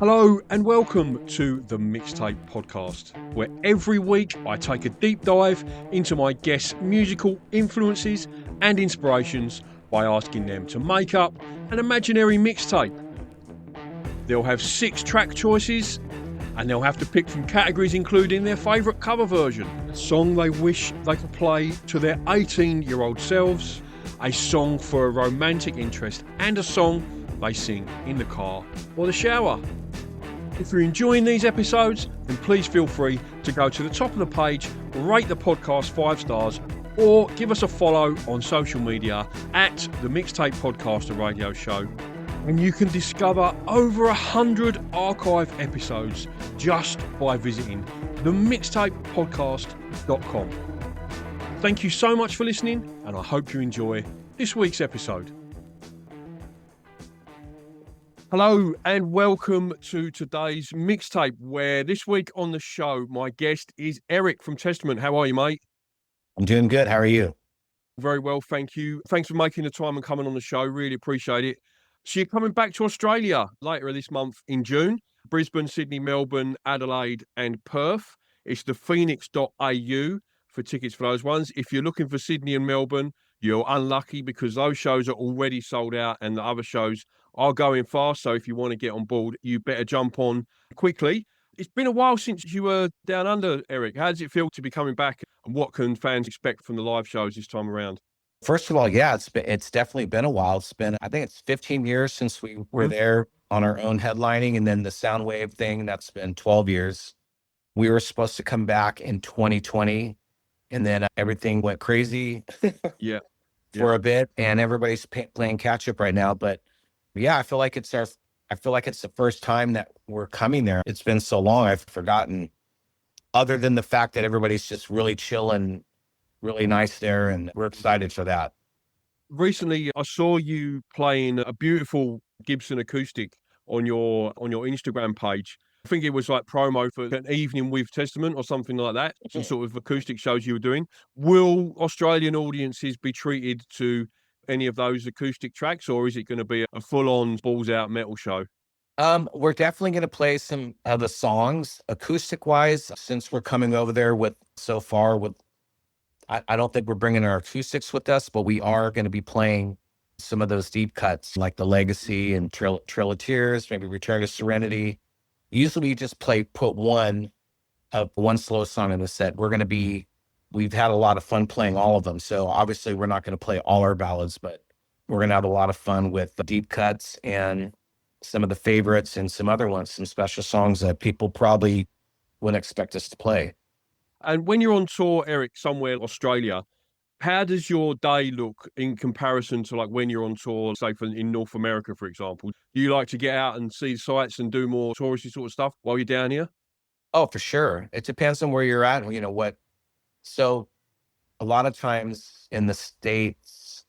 Hello and welcome to the Mixtape podcast, where every week I take a deep dive into my guests' musical influences and inspirations by asking them to make up an imaginary mixtape. They'll have 6 track choices and they'll have to pick from categories including their favourite cover version, a song they wish they could play to their 18-year-old selves, a song for a romantic interest, and a song they sing in the car or the shower. If you're enjoying these episodes, then please feel free to go to the top of the page, rate the podcast 5 stars, or give us a follow on social media at the Mixtape Podcast and Radio Show. And you can discover over 100 archive episodes just by visiting themixtapepodcast.com. Thank you so much for listening, and I hope you enjoy this week's episode. Hello and welcome to today's mixtape, where this week on the show, my guest is Eric from Testament. How are you, mate? I'm doing good. How are you? Very well, thank you. Thanks for making the time and coming on the show. Really appreciate it. So you're coming back to Australia later this month in June. Brisbane, Sydney, Melbourne, Adelaide and Perth. It's the phoenix.au for tickets for those ones. If you're looking for Sydney and Melbourne, you're unlucky because those shows are already sold out and the other shows are going fast. So if you want to get on board, you better jump on quickly. It's been a while since you were down under, Eric. How does it feel to be coming back, and what can fans expect from the live shows this time around? First of all, yeah, it's definitely been a while. I think it's 15 years since we were there on our own headlining, and then the Soundwave thing, that's been 12 years. We were supposed to come back in 2020, and then everything went crazy for a bit, and everybody's playing catch up right now. But yeah, I feel like it's the first time that we're coming there. It's been so long, I've forgotten, other than the fact that everybody's just really chill and really nice there, and we're excited for that. Recently, I saw you playing a beautiful Gibson acoustic on your Instagram page. I think it was like promo for an evening with Testament or something like that, some sort of acoustic shows you were doing. Will Australian audiences be treated to any of those acoustic tracks, or is it going to be a full-on balls-out metal show? We're definitely going to play some of the songs acoustic-wise, since we're coming over there with I don't think we're bringing our acoustics with us, but we are going to be playing some of those deep cuts like the Legacy and Trail of Tears, maybe Return to Serenity. Usually we just put one slow song in the set. We've had a lot of fun playing all of them. So obviously we're not going to play all our ballads, but we're going to have a lot of fun with the deep cuts and some of the favorites and some other ones, some special songs that people probably wouldn't expect us to play. And when you're on tour, Eric, somewhere in Australia, how does your day look in comparison to like when you're on tour, say in North America, for example? Do you like to get out and see sights and do more touristy sort of stuff while you're down here? Oh, for sure. It depends on where you're at. You know what? So a lot of times in the States,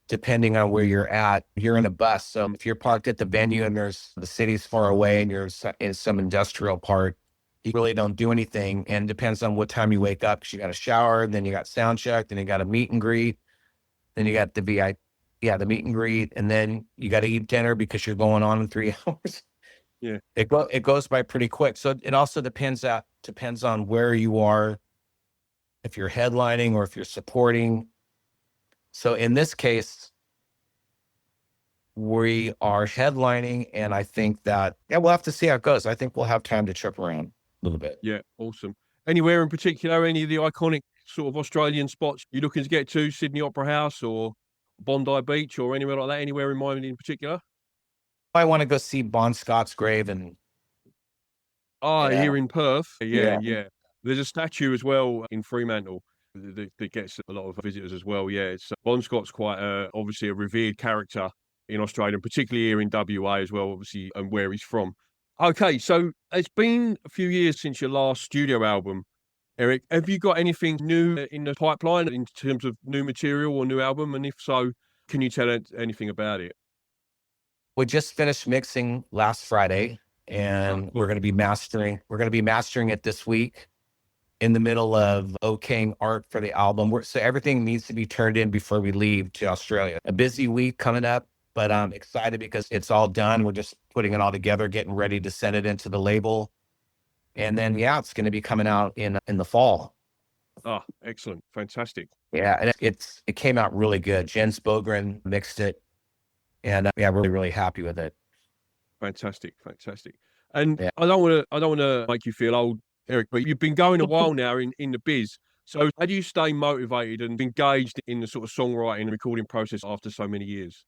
depending on where you're at, you're in a bus. So if you're parked at the venue and the city's far away and you're in some industrial part, you really don't do anything. And it depends on what time you wake up, because you got a shower, then you got sound check, then you got a meet and greet, then you got the meet and greet, and then you got to eat dinner because you're going on in 3 hours. Yeah. It goes by pretty quick. So it also depends on where you are, if you're headlining or if you're supporting. So in this case, we are headlining, and I think that, we'll have to see how it goes. I think we'll have time to trip around a little bit. Yeah, awesome. Anywhere in particular, any of the iconic sort of Australian spots you're looking to get to, Sydney Opera House or Bondi Beach or anywhere like that, anywhere in mind in particular? I want to go see Bon Scott's grave and here in Perth. Yeah. There's a statue as well in Fremantle that gets a lot of visitors as well. Yeah, it's Bon Scott's quite obviously a revered character in Australia, and particularly here in WA as well, obviously, and where he's from. Okay, so it's been a few years since your last studio album, Eric. Have you got anything new in the pipeline in terms of new material or new album? And if so, can you tell anything about it? We just finished mixing last Friday, and we're going to be mastering it this week, in the middle of okaying art for the album. So everything needs to be turned in before we leave to Australia. A busy week coming up. but I'm excited because it's all done. We're just putting it all together, getting ready to send it into the label. And then, yeah, it's going to be coming out in the fall. Ah, excellent. Fantastic. Yeah. And it came out really good. Jens Bogren mixed it. And yeah, really, really happy with it. Fantastic. Fantastic. And Yeah. I don't want to make you feel old, Eric, but you've been going a while now in the biz. So how do you stay motivated and engaged in the sort of songwriting and recording process after so many years?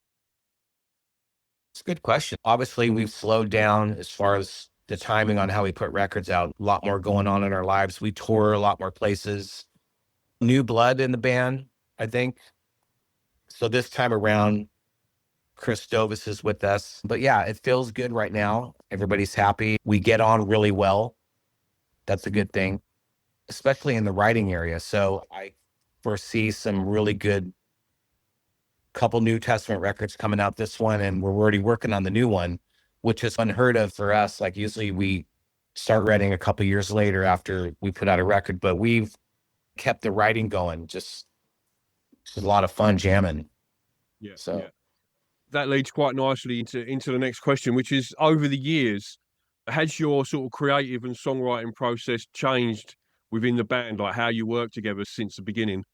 It's a good question. Obviously, we've slowed down as far as the timing on how we put records out. A lot more going on in our lives. We tour a lot more places. New blood in the band, I think. So this time around, Chris Dovis is with us. But yeah, it feels good right now. Everybody's happy. We get on really well. That's a good thing, especially in the writing area. So I foresee some really good couple New Testament records coming out this one, and we're already working on the new one, which is unheard of for us. Like usually we start writing a couple years later after we put out a record, but we've kept the writing going. Just a lot of fun jamming. Yeah. So Yeah. That leads quite nicely into the next question, which is over the years, has your sort of creative and songwriting process changed within the band, like how you work together since the beginning?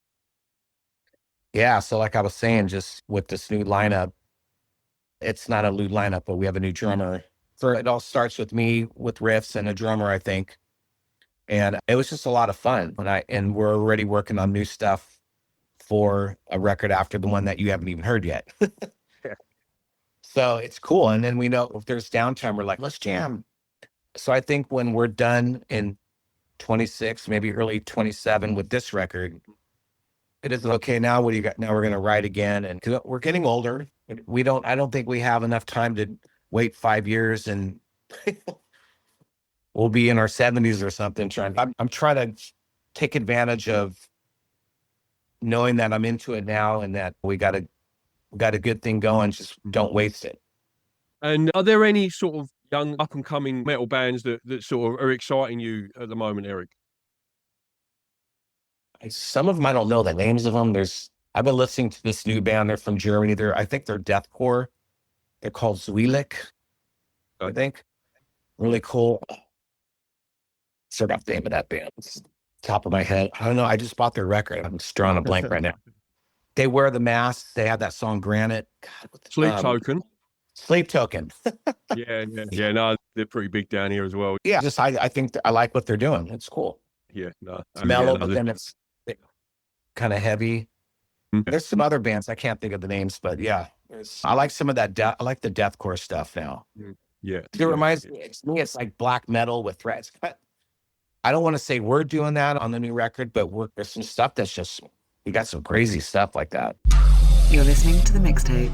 yeah, so like I was saying, just with this new lineup, it's not a new lineup, but we have a new drummer. For it all starts with me with riffs and a drummer, I think. And it was just a lot of fun. And we're already working on new stuff for a record after the one that you haven't even heard yet. Yeah. So it's cool. And then we know if there's downtime, we're like, let's jam. So I think when we're done in 26, maybe early 27 with this record, it is okay. Now what do you got? Now we're going to write again. And 'cause we're getting older. I don't think we have enough time to wait 5 years and we'll be in our 70s or something. I'm trying to take advantage of knowing that I'm into it now and that we got a good thing going. Just don't waste it. And are there any sort of young up and coming metal bands that sort of are exciting you at the moment, Eric? Some of them, I don't know the names of them. I've been listening to this new band. They're from Germany. I think they're deathcore. They're called Zwielick, I think. Really cool. Sorry about the name of that band. It's top of my head. I don't know. I just bought their record. I'm just drawing a blank right now. They wear the masks. They have that song Granite. Sleep Token. Sleep Token. Yeah. No, they're pretty big down here as well. Yeah, I think I like what they're doing. It's cool. Yeah, no. It's mellow, but then it's kind of heavy. There's some other bands. I can't think of the names, but yeah. I like some of that. I like the deathcore stuff now. Yeah. It reminds me, it's like black metal with threats. I don't want to say we're doing that on the new record, but there's some stuff that's just, we got some crazy stuff like that. You're listening to the Mixtape.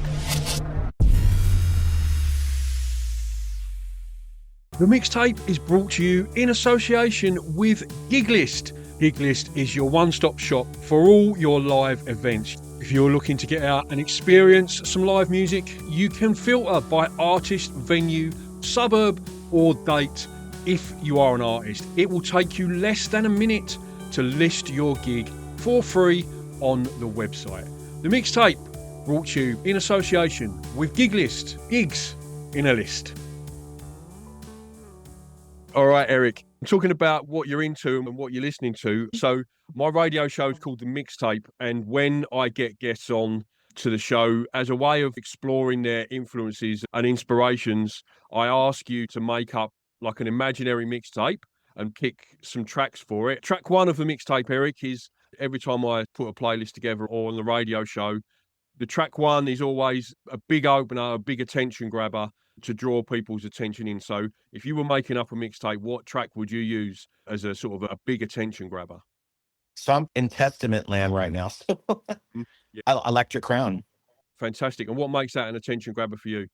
The Mixtape is brought to you in association with Giglist. Giglist is your one-stop shop for all your live events. If you're looking to get out and experience some live music, you can filter by artist, venue, suburb, or date. If you are an artist, it will take you less than a minute to list your gig for free on the website. The Mixtape brought to you in association with Giglist. Gigs in a list. All right, Eric, I'm talking about what you're into and what you're listening to. So my radio show is called The Mixtape, and when I get guests on to the show, as a way of exploring their influences and inspirations, I ask you to make up like an imaginary mixtape and pick some tracks for it. Track one of the mixtape, Eric, is every time I put a playlist together or on the radio show, the track one is always a big opener, a big attention grabber to draw people's attention in. So if you were making up a mixtape, what track would you use as a sort of a big attention grabber? So I'm in Testament land right now. Yeah. Electric Crown. Fantastic. And what makes that an attention grabber for you?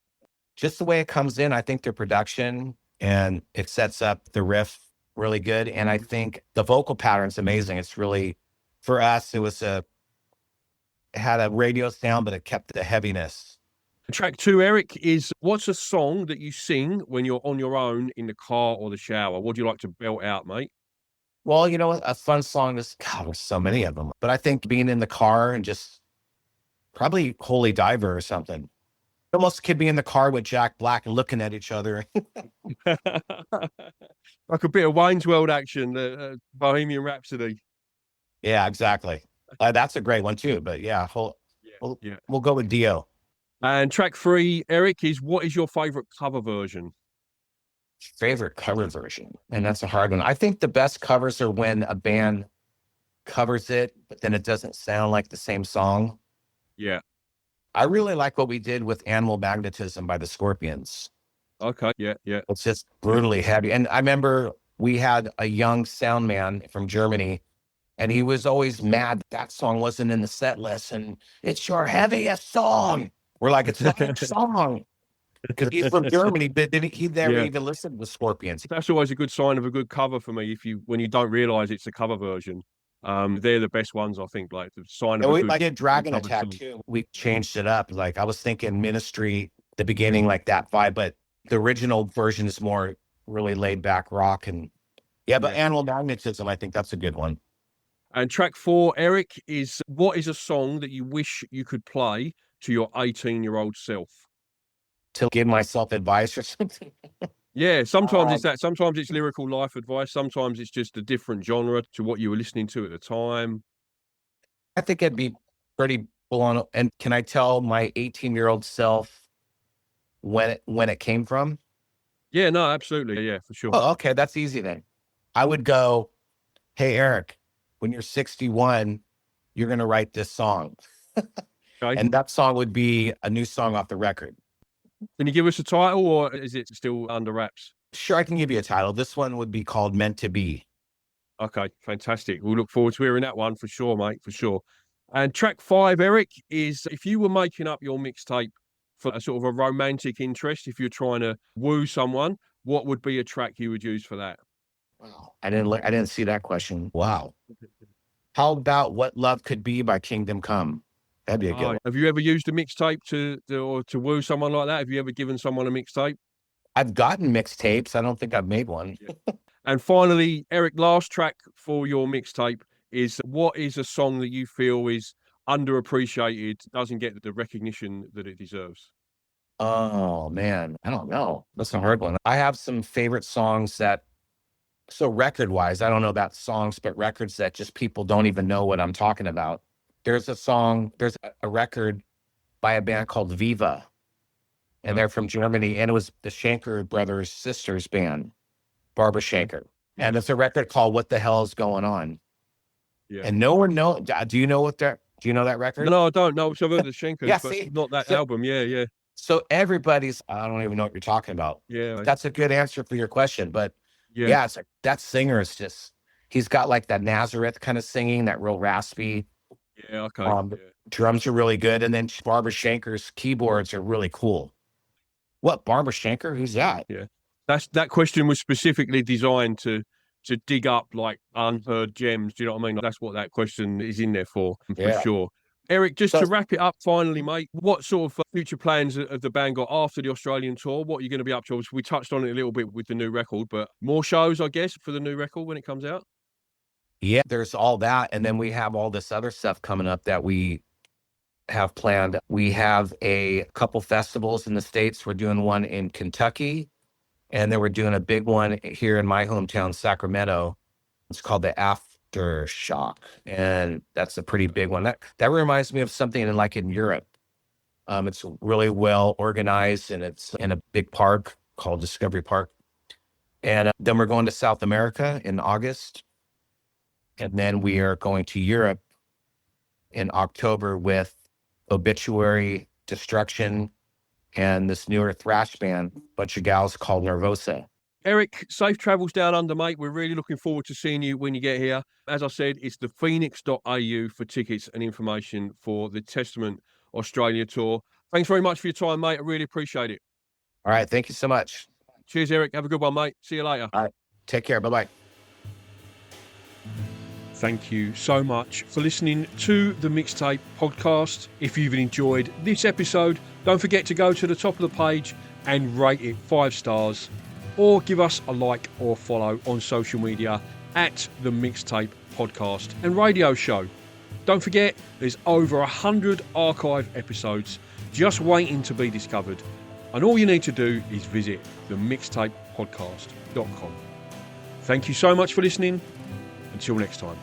Just the way it comes in. I think their production and it sets up the riff really good. And I think the vocal pattern's amazing. It's really, for us, it had a radio sound, but it kept the heaviness. Track two, Eric, is what's a song that you sing when you're on your own in the car or the shower? What do you like to belt out, mate? Well, a fun song is, God, there's so many of them. But I think being in the car and just probably Holy Diver or something. Almost could be in the car with Jack Black and looking at each other. Like a bit of Wayne's World action, Bohemian Rhapsody. Yeah, exactly. That's a great one too. But yeah, Yeah. we'll go with Dio. And track 3, Eric, is what is your favorite cover version? Favorite cover version, and that's a hard one. I think the best covers are when a band covers it, but then it doesn't sound like the same song. Yeah. I really like what we did with Animal Magnetism by the Scorpions. Okay. Yeah. It's just brutally heavy. And I remember we had a young sound man from Germany, and he was always mad that song wasn't in the set list, and it's your heaviest song. We're like, it's not a song. Because he's from Germany, but he never even listened to the Scorpions. That's always a good sign of a good cover for me. When you don't realize it's a cover version, they're the best ones, I think. Like the sign of a good. I did Dragon Attack song. too. We changed it up. Like I was thinking Ministry, the beginning, like that vibe, but the original version is more really laid back rock and but Animal Magnetism, I think that's a good one. And track 4, Eric, is what is a song that you wish you could play to your 18-year-old self? To give myself advice or something. Yeah, sometimes it's that. Sometimes it's lyrical life advice. Sometimes it's just a different genre to what you were listening to at the time. I think it'd be pretty full on. And can I tell my 18-year-old self when it came from? Yeah, no, absolutely. Yeah, for sure. Oh, okay. That's easy then. I would go, hey, Eric, when you're 61, you're going to write this song. Okay. And that song would be a new song off the record. Can you give us a title, or is it still under wraps? Sure, I can give you a title. This one would be called Meant to Be. Okay, fantastic. We'll look forward to hearing that one for sure, mate, for sure. And track 5, Eric, is if you were making up your mixtape for a sort of a romantic interest, if you're trying to woo someone, what would be a track you would use for that? Wow. I didn't see that question. Wow. How about What Love Could Be by Kingdom Come? That'd be a good one. Have you ever used a mixtape to woo someone like that? Have you ever given someone a mixtape? I've gotten mixtapes. I don't think I've made one. And finally, Eric, last track for your mixtape is what is a song that you feel is underappreciated, doesn't get the recognition that it deserves? Oh, man. I don't know. That's a hard one. I have some favorite songs so record-wise, I don't know about songs, but records that just people don't even know what I'm talking about. There's a record by a band called Viva, and they're from Germany, and it was the Schenker brothers' sisters band, Barbara Schenker. And it's a record called What the Hell Is Going On? Yeah. And no one knows. Do you know that record? No, I don't know. So I've heard the Schenkers, Yeah, but see? not that So- album. Yeah. So everybody's, I don't even know what you're talking about. Yeah. That's a good answer for your question, but yeah, it's like that singer is he's got like that Nazareth kind of singing, that real raspy. Yeah, okay. Drums are really good. And then Barbara Schenker's keyboards are really cool. What, Barbara Schenker? Who's that? Yeah. That question was specifically designed to dig up like unheard gems. Do you know what I mean? That's what that question is in there for sure. Eric, just to wrap it up finally, mate, what sort of future plans have the band got after the Australian tour? What are you going to be up to? We touched on it a little bit with the new record, but more shows, I guess, for the new record when it comes out? Yeah, there's all that. And then we have all this other stuff coming up that we have planned. We have a couple festivals in the States. We're doing one in Kentucky, and then we're doing a big one here in my hometown, Sacramento. It's called the Aftershock, and that's a pretty big one. That reminds me of something in Europe. It's really well organized, and it's in a big park called Discovery Park. And then we're going to South America in August. And then we are going to Europe in October with Obituary, Destruction, and this newer thrash band, bunch of gals called Nervosa. Eric, safe travels down under, mate. We're really looking forward to seeing you when you get here. As I said, it's the phoenix.au for tickets and information for the Testament Australia tour. Thanks very much for your time, mate. I really appreciate it. All right. Thank you so much. Cheers, Eric. Have a good one, mate. See you later. All right. Take care. Bye-bye. Thank you so much for listening to the Mixtape podcast. If you've enjoyed this episode, don't forget to go to the top of the page and rate it 5 stars, or give us a like or follow on social media at the Mixtape podcast and radio show. Don't forget, there's over 100 archive episodes just waiting to be discovered. And all you need to do is visit themixtapepodcast.com. Thank you so much for listening. Until next time.